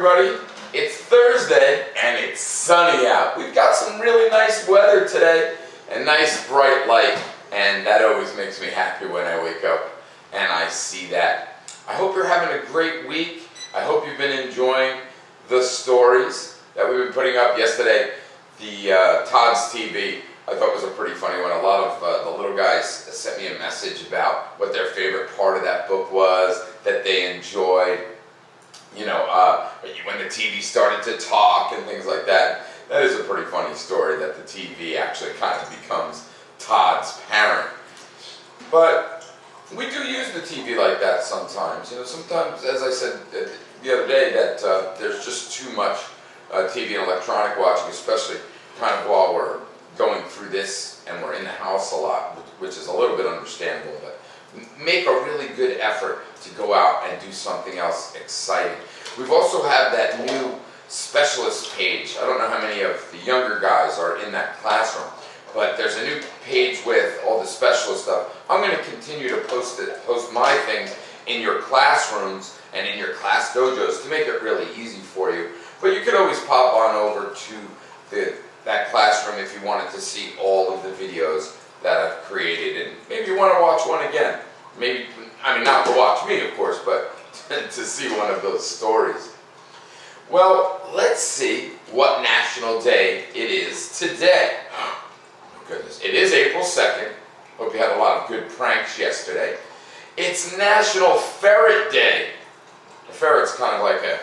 everybody. It's Thursday and it's sunny out. We've got some really nice weather today and nice bright light, and that always makes me happy when I wake up and I see that. I hope you're having a great week. I hope you've been enjoying the stories that we've been putting up. Yesterday, the Todd's TV, I thought was a pretty funny one. A lot of the little guys sent me a message about what their favorite part of that book was, that they enjoyed. When the TV started to talk and things like that. That is a pretty funny story that the TV actually kind of becomes Todd's parent. But we do use the TV like that sometimes. Sometimes, as I said the other day, that there's just too much TV and electronic watching, especially kind of while we're going through this and we're in the house a lot, which is a little bit understandable. But make a really good effort to go out and do something else exciting. We've also had that new specialist page. I don't know how many of the younger guys are in that classroom, but there's a new page with all the specialist stuff. I'm going to continue to post my things in your classrooms and in your class dojos to make it really easy for you. But you could always pop on over to that classroom if you wanted to see all of the videos that I've created, and maybe you want to watch one again. Not to watch me, of course, but to see one of those stories. Well, let's see what National Day it is today. Oh, my goodness. It is April 2nd. Hope you had a lot of good pranks yesterday. It's National Ferret Day. A ferret's kind of like a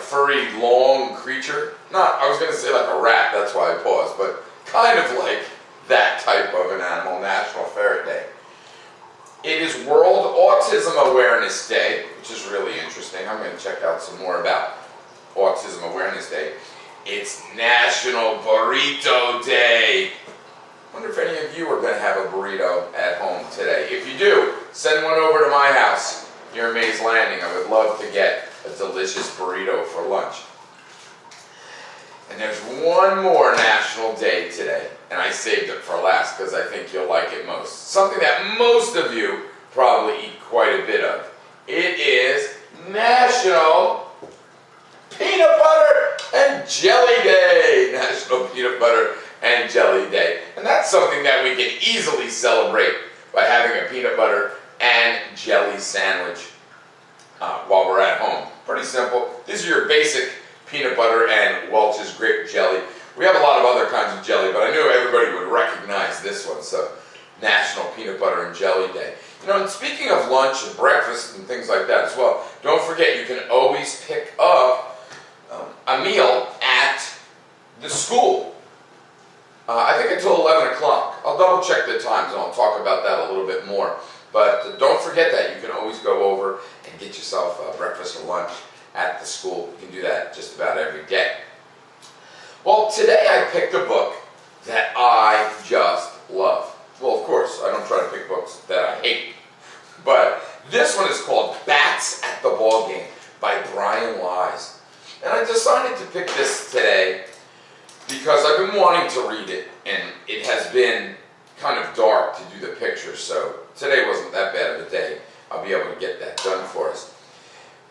furry, long creature. I was going to say like a rat, that's why I paused, but kind of like that type of an animal, National Ferret Day. It is World Autism Awareness Day, which is really interesting. I'm going to check out some more about Autism Awareness Day. It's National Burrito Day. I wonder if any of you are going to have a burrito at home today. If you do, send one over to my house here in Mays Landing. I would love to get a delicious burrito for lunch. And there's one more National Day today, and I saved it for last because I think you'll like it most. Something that most of you probably eat quite a bit of. It is National Peanut Butter and Jelly Day. National Peanut Butter and Jelly Day. And that's something that we can easily celebrate by having a peanut butter and jelly sandwich while we're at home. Pretty simple. These are your basic peanut butter and Welch's grape jelly. We have a lot of other kinds of jelly, but I knew everybody would recognize this one, so National Peanut Butter and Jelly Day. And speaking of lunch and breakfast and things like that as well, don't forget you can always pick up a meal at the school. I think until 11 o'clock. I'll double check the times and I'll talk about that a little bit more. But don't forget that you can always go over and get yourself breakfast or lunch at the school. You can do that just about every day. Well, today I picked a book that I just love. Well, of course, I don't try to pick books that I hate. But this one is called Bats at the Ballgame by Brian Wise. And I decided to pick this today because I've been wanting to read it, and it has been kind of dark to do the pictures, so today wasn't that bad of a day. I'll be able to get that done for us.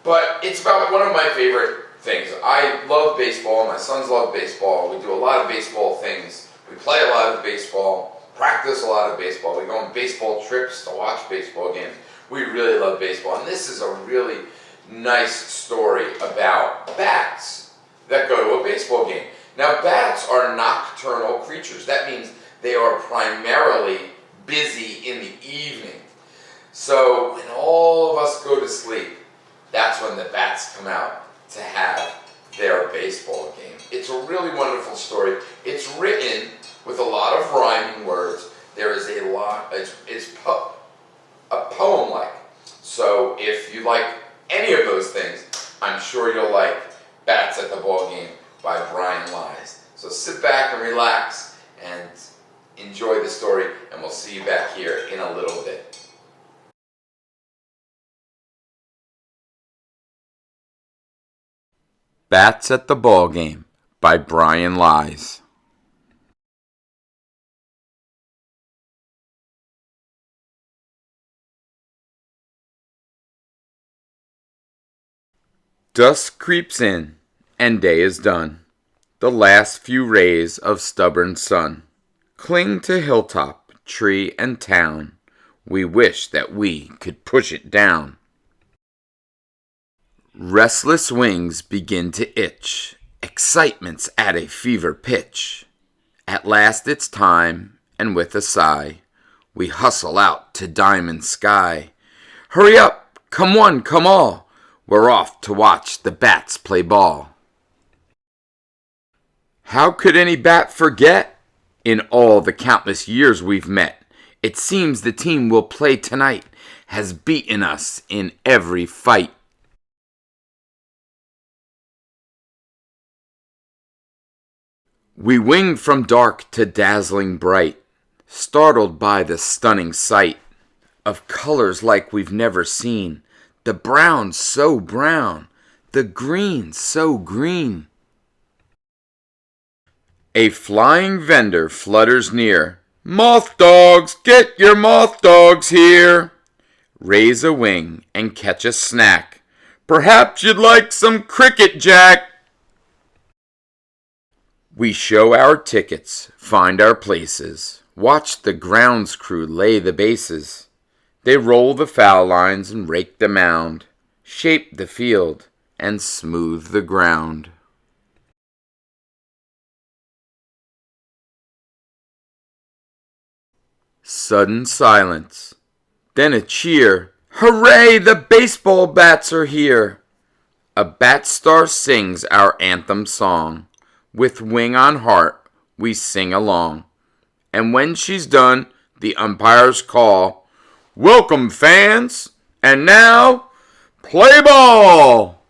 But it's about one of my favorite things. I love baseball. My sons love baseball. We do a lot of baseball things. We play a lot of baseball, practice a lot of baseball. We go on baseball trips to watch baseball games. We really love baseball. And this is a really nice story about bats that go to a baseball game. Now, bats are nocturnal creatures. That means they are primarily busy in the evening. So when all of us go to sleep, that's when the bats come out to have their baseball game. It's a really wonderful story. It's written with a lot of rhyming words. There is a lot, it's a poem-like. So if you like any of those things, I'm sure you'll like Bats at the Ballgame by Brian Wise. So sit back and relax and enjoy the story, and we'll see you back here in a little bit. Bats at the Ballgame by Brian Wise. Dusk creeps in, and day is done. The last few rays of stubborn sun cling to hilltop, tree, and town. We wish that we could push it down. Restless wings begin to itch. Excitement's at a fever pitch. At last it's time, and with a sigh, we hustle out to diamond sky. Hurry up, come one, come all. We're off to watch the bats play ball. How could any bat forget? In all the countless years we've met, it seems the team we'll play tonight has beaten us in every fight. We winged from dark to dazzling bright, startled by the stunning sight of colors like we've never seen. The brown so brown, the green so green. A flying vendor flutters near. Moth dogs, get your moth dogs here. Raise a wing and catch a snack. Perhaps you'd like some cricket, Jack. We show our tickets, find our places, watch the grounds crew lay the bases. They roll the foul lines and rake the mound, shape the field and smooth the ground. Sudden silence, then a cheer. Hooray, the baseball bats are here! A bat star sings our anthem song. With wing on heart, we sing along. And when she's done, the umpires call, welcome fans, and now, play ball!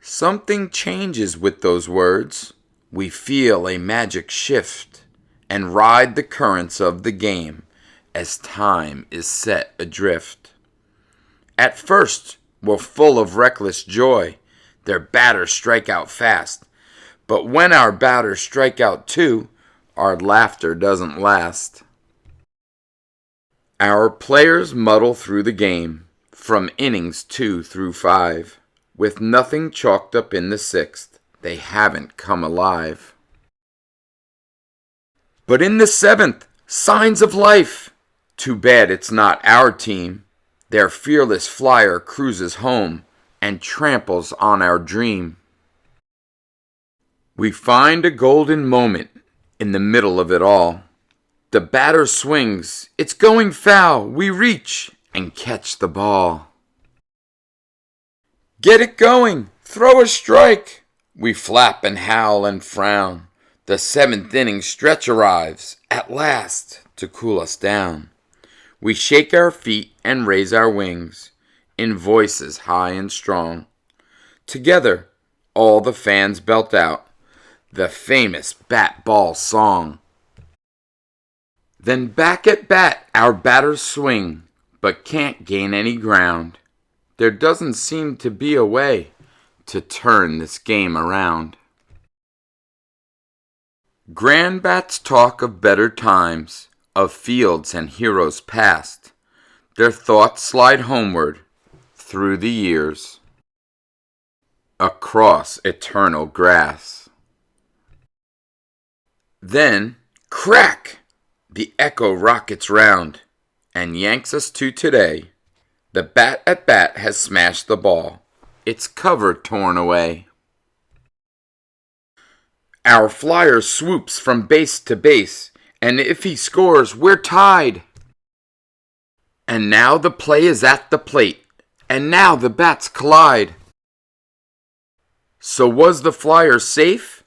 Something changes with those words. We feel a magic shift and ride the currents of the game as time is set adrift. At first, we're full of reckless joy. Their batters strike out fast. But when our batters strike out too, our laughter doesn't last. Our players muddle through the game, from innings 2 through 5. With nothing chalked up in the 6th, they haven't come alive. But in the 7th, signs of life. Too bad it's not our team. Their fearless flyer cruises home and tramples on our dream. We find a golden moment in the middle of it all. The batter swings, it's going foul. We reach and catch the ball. Get it going, throw a strike. We flap and howl and frown. The 7th inning stretch arrives, at last, to cool us down. We shake our feet and raise our wings, in voices high and strong. Together, all the fans belt out the famous bat ball song. Then back at bat our batters swing, but can't gain any ground. There doesn't seem to be a way to turn this game around. Grand bats talk of better times, of fields and heroes past. Their thoughts slide homeward through the years, across eternal grass. Then, crack! The echo rockets round and yanks us to today. The bat at bat has smashed the ball, its cover torn away. Our flyer swoops from base to base, and if he scores, we're tied. And now the play is at the plate, and now the bats collide. So was the flyer safe,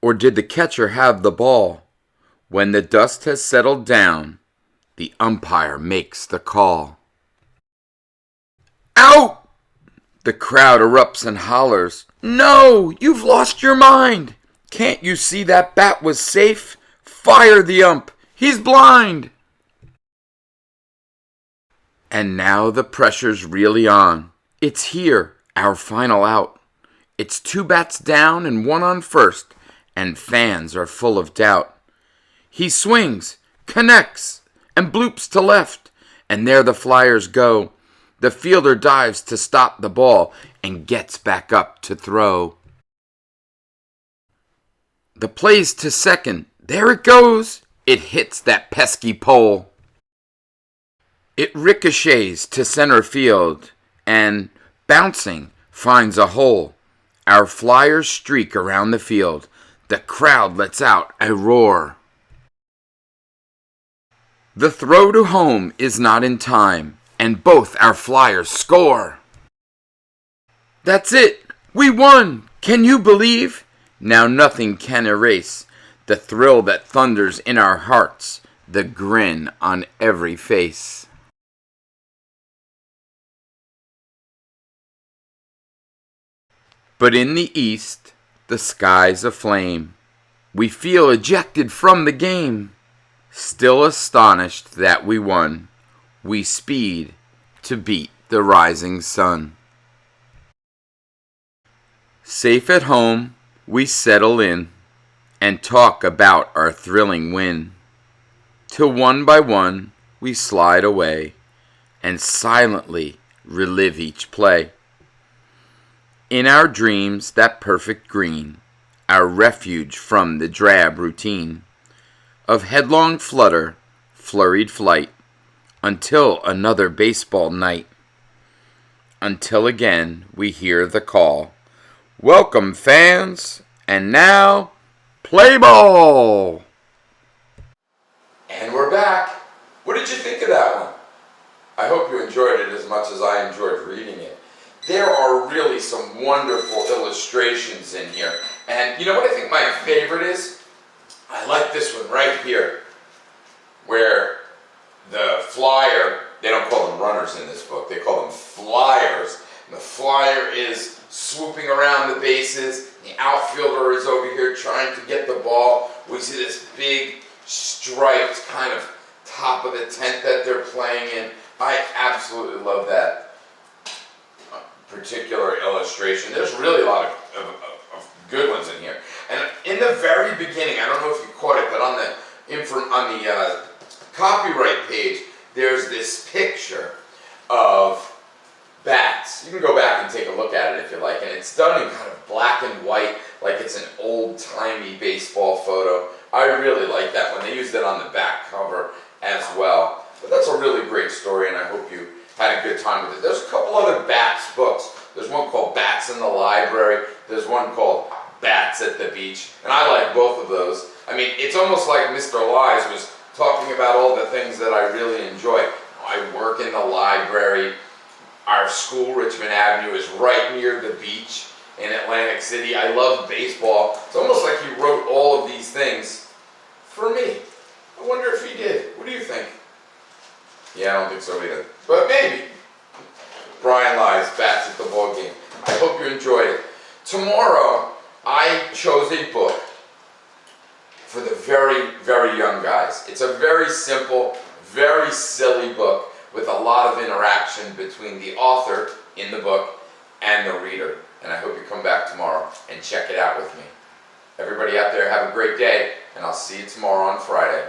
or did the catcher have the ball? When the dust has settled down, the umpire makes the call. Out! The crowd erupts and hollers. No, you've lost your mind. Can't you see that bat was safe? Fire the ump. He's blind. And now the pressure's really on. It's here, our final out. It's 2 bats down and 1 on first, and fans are full of doubt. He swings, connects, and bloops to left, and there the Flyers go. The fielder dives to stop the ball and gets back up to throw. The play's to second. There it goes. It hits that pesky pole. It ricochets to center field and, bouncing, finds a hole. Our flyers streak around the field. The crowd lets out a roar. The throw to home is not in time, and both our flyers score. That's it! We won! Can you believe? Now nothing can erase the thrill that thunders in our hearts, the grin on every face. But in the east, the sky's aflame. We feel ejected from the game. Still astonished that we won, we speed to beat the rising sun. Safe at home, we settle in and talk about our thrilling win. Till one by one we slide away and silently relive each play. In our dreams, that perfect green, our refuge from the drab routine of headlong flutter, flurried flight, until another baseball night. Until again we hear the call. Welcome, fans, and now, play ball! And we're back. What did you think of that one? I hope you enjoyed it as much as I enjoyed reading it. There are really some wonderful illustrations in here. And you know what I think my favorite is? I like this one right here, where the flyer, they don't call them runners in this book, they call them flyers. And the flyer is swooping around the bases. The outfielder is over here trying to get the ball. We see this big striped kind of top of the tent that they're playing in. I absolutely love that particular illustration. There's really a lot of good ones in here. And in the very beginning, I don't know if you caught it, but on the copyright page, there's this picture of bats. You can go back and take a look at it if you like, and it's done in kind of black and white, like it's an old-timey baseball photo. I really like that one. They used it on the back cover as well. But that's a really great story, and I hope you had a good time with it. There's a couple other Bats books. There's one called Bats in the Library. There's one called Bats at the Beach, and I like both of those. I mean, it's almost like Mr. Lies was talking about all the things that I really enjoy. I work in the library. Our school, Richmond Avenue, is right near the beach in Atlantic City. I love baseball. It's almost like he wrote all of these things for me. I wonder if he did. What do you think? Yeah, I don't think so either. But maybe. Brian Lies, Bats at the Ballgame. I hope you enjoyed it. Tomorrow, I chose a book for the very, very young guys. It's a very simple, very silly book with a lot of interaction between the author in the book and the reader. And I hope you come back tomorrow and check it out with me. Everybody out there, have a great day, and I'll see you tomorrow on Friday.